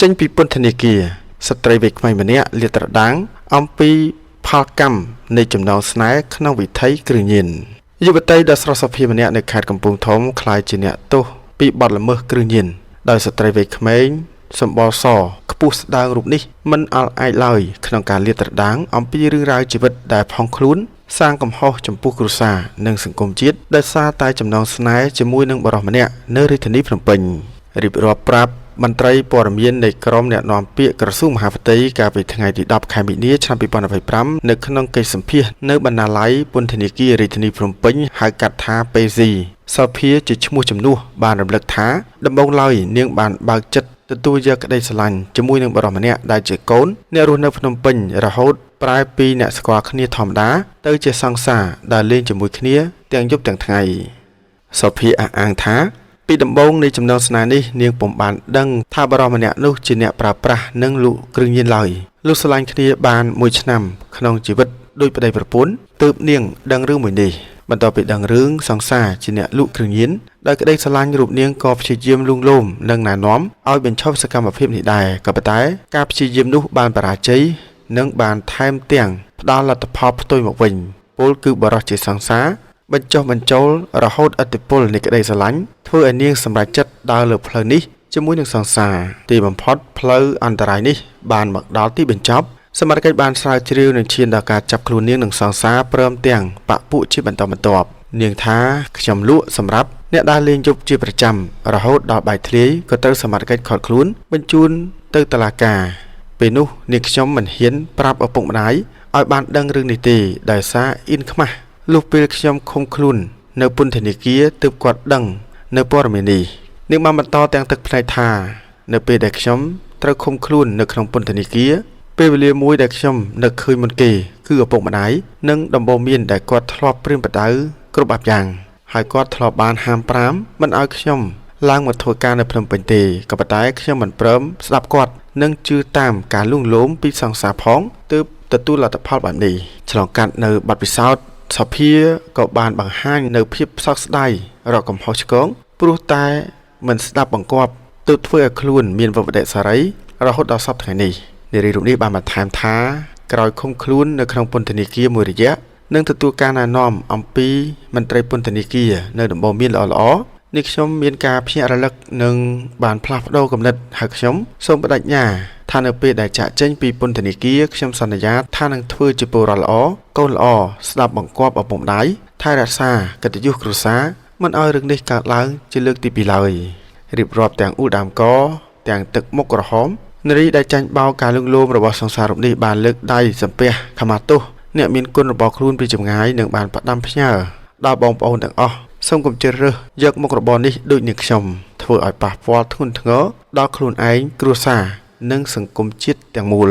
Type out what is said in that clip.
ចេញពីពន្ធនាគារស្ត្រីវ័យក្មេងម្នាក់លាតត្រដាងអំពីផលកម្មនៃចំណងស្នេហ៍ក្នុងវិថីគ្រឿងញៀនយុវតីដ៏ស្រស់សោភាម្នាក់នៅខេត្តកំពង់ធំក្លាយជាអ្នកទោសពីបទល្មើសគ្រឿងញៀនដោយស្ត្រីវ័យក្មេងសម្បល់សខ្ពស់ស្ដើងរូបនេះមិនអល់អាចឡើយក្នុងការលាតត្រដាងអំពីរឿងរ៉ាវជីវិតដែលផុងខ្លួនសាងកំហុសចំពោះគ្រួសារនិងសង្គមជាតិដោយសារតែចំណងស្នេហ៍ជាមួយនឹងបុរសម្នាក់នៅរាជធានីភ្នំពេញរៀបរាប់ប្រាប់មន្ត្រីព័ត៌មាននៃក្រមអ្នកនាំពាក្យក្រសួងមហាផ្ទៃកាលពីថ្ងៃទី10ខែមីនាឆ្នាំ2025នៅក្នុងកិច្ចសម្ភាសន៍នៅបណ្ណាល័យពន្ធនាគាររាជធានីភ្នំពេញហៅកាត់ថាPZសភាជាឈ្មោះជំនួសបានរំលឹកថាដំបូងឡើយនាងបានបើកចិត្តទទួលយកក្តីស្រឡាញ់ជាមួយនឹងបុរសម្នាក់ដែលជាកូនអ្នករស់នៅភ្នំពេញរហូតប្រែពីអ្នកស្គាល់គ្នាធម្មតាទៅជាសង្សារដែលលេងជាមួយគ្នាទាំងយប់ទាំងថ្ងៃសុភាអះអាងថាពីដំបូងនៃចំណងស្នេហ៍នេះនាងពុំបានដឹងថាបុរសម្នាក់នោះជាអ្នកប្រើប្រាស់និងលក់គ្រឿងញៀនឡើយលុះស្រឡាញ់គ្នាបាន1ឆ្នាំក្នុងជីវិតដោយប្តីប្រពន្ធទើបនាងដឹងរឿងមួយនេះបន្ទាប់ពីដឹងរឿងសង្សារជាអ្នកលក់គ្រឿងញៀនដោយក្តីស្រឡាញ់រូបនាងក៏ព្យាយាមលួងលោមនិងណែនាំឲ្យបញ្ឈប់សកម្មភាពនេះដែរក៏ប៉ុន្តែការព្យាយាមនោះបានបរាជ័យនិងបានថែមទាំងផ្ដល់លទ្ធផលផ្ទុយមកវិញពលគឺបរិសុទ្ធជាសង្សារបញ្ចុះបញ្ចូលរហូតឥទ្ធិពលនៃក្តីស្រឡាញ់ធ្វើឲ្យនាងសម្រេចចិត្តដើរលើផ្លូវនេះជាមួយនឹងសង្សារទីបំផុតផ្លូវអន្តរាយនេះបានមកដល់ទីបញ្ចប់សមត្ថកិច្ចបានស្រាវជ្រាវនិងឈានដល់ការចាប់ខ្លួននាងនិងសង្សារព្រមទាំងបពពួកជាបន្តបន្ទាប់នាងថាខ្ញុំលក់សម្រាប់អ្នកដើរលេងយប់ជាប្រចាំរហូតដល់បាយធ្លាយក៏ត្រូវសមត្ថកិច្ចឃាត់ខ្លួនបញ្ជូនទៅតុលាការពេលនោះនាងខ្ញុំមិនហ៊ានប្រាប់ឪពុកម្ដាយឲ្យបានដឹងរឿងនេះទេដោយសារអ៊ីនខ្មាស់លុះពេលខ្ញុំឃុំខ្លួននៅពន្ធនាគារទើបគាត់ដឹងនៅព័ត៌មាននេះនាងបានបន្តទាំងទឹកភ្នែកថានៅពេលដែលខ្ញុំត្រូវឃុំខ្លួននៅក្នុងពន្ធនាគារពេលវេលាមួយដែលខ្ញុំនឹកឃើញមុនគេគឺឪពុកម្ដាយនិងដំបូន្មានដែលគាត់ធ្លាប់ព្រាមប្រដៅគ្រប់បែបយ៉ាងហើយគាត់ធ្លាប់បានហាម5មិនឲ្យខ្ញុំឡើងមកធ្វើការនៅភ្នំពេញទេក៏ប៉ុន្តែខ្ញុំមិនព្រមស្ដាប់គាត់និងជឿតាមការលួងលោមពីសង្សារផងទើបទទួលលទ្ធផលបែបនេះឆ្លងកាត់នៅបទពិសោធន៍សភាក៏បានបង្ហាញនៅភាពសោកស្ដាយរកកំហុសឆ្គងព្រោះតែមិនស្ដាប់បង្គាប់ទើបធ្វើឲ្យខ្លួនមានវបដិសារីរហូតដល់សប្តាហ៍ថ្ងៃនេះនារីរូបនេះបានបន្ថែមថាក្រោយឃុំខ្លួននៅក្នុងពន្ធនាគារមួយរយៈនិងទទួលការណែនាំអំពីមន្ត្រីពន្ធនាគារនៅដំបូន្មានល្អៗនេះខ្ញុំមានការភ្ញាក់រលឹកនិងបានផ្លាស់ប្ដូរគំនិតហើយខ្ញុំសូមបដិញ្ញាថានៅពេលដែលចាក់ចេញពីពន្ធនាគារខ្ញុំសន្យាថានឹងធ្វើជាពលរដ្ឋល្អកូនល្អស្ដាប់បង្គាប់ឪពុកម្ដាយថែរក្សាកិត្តិយសគ្រួសារមិនឲ្យរឿងនេះកើតឡើងជាលើកទី2ឡើយរៀបរាប់ទាំងអ៊ូដើមកទាំងទឹកមុខក្រហមនារីដែលចាញ់បោកការលួងលោមរបស់សង្សាររូបនេះបានលើកដៃសំពះខមាទោសអ្នកមានគុណរបស់ខ្លួនពីចម្ងាយនិងបានផ្ដាំផ្ញើដល់បងប្អូនទាំងអស់សូមកុំជ្រើសរើសយកមុខរបរនេះដូចនាងខ្ញុំធ្វើឲ្យប៉ះពាល់ធ្ងន់ធ្ងរដល់ខ្លួនឯងគ្រួសារនិងសង្គមជាតិទាំងមូល